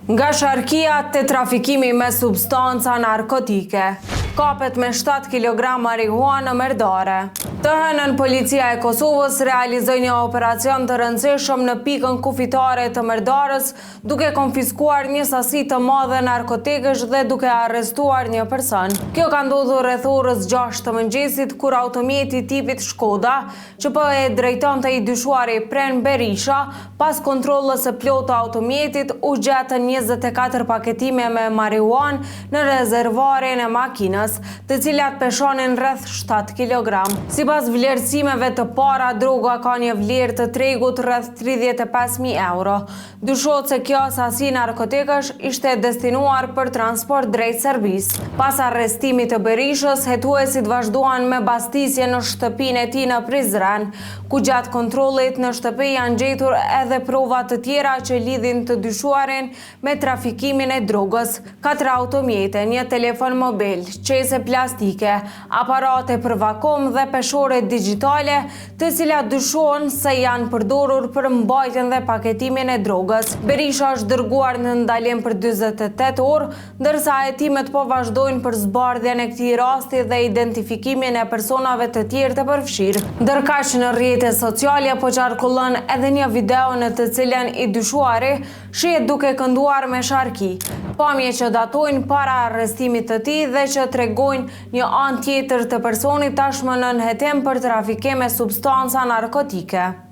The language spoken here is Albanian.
Nga sharkia te trafikimi me substanca narkotike, kapet me 7 kg marihuana merdare. Të hënën policia e Kosovës realizoi një operacion të rëndësishëm në pikën kufitare të Merdarës, duke konfiskuar një sasi të madhe narkotikësh dhe duke arrestuar një person. Kjo ka ndodhur rreth orës 6 të mëngjesit, kur automjeti tipit Shkoda, që po e drejtonte i dyshuari Pren Berisha, pas kontrollës së plotë të automjetit, u gjetën 24 paketime me marihuan në rezervoarin e makinës, të cilat peshonin rreth 7 kg. Sipas vlerësimeve të para, droga ka një vlerë të tregut rreth 35.000 euro. Dyshohet se kjo sasi narkotikësh ishte destinuar për transport drejt Serbisë. Pas arrestimit të Berishës, hetuesit vazhduan me bastisje në shtëpinë e tij në Prizren, ku gjatë kontrollit në shtëpi janë gjetur edhe prova të tjera që lidhin të dyshuarin me trafikimin e drogës: 4 automjete, një telefon mobil, qese plastike, aparate për vakum dhe peshore digjitale, të cilat dyshohen se janë përdorur për mbajtjen dhe paketimin e drogës. Berisha është dërguar në ndalim për 48 orë, ndërsa hetimet po vazhdojnë për zbardhjen e këtij rasti dhe identifikimin e personave të tjerë të përfshirë. Ndërkaq në rrjetet sociale po qarkullon edhe një video në të cilën i dyshuari shihet duke kënduar me sharki, pamje që datojnë para arrestimit të tij dhe që tregojnë një anë tjetër të personit tashmë nën hetim për trafikim me substanca narkotike.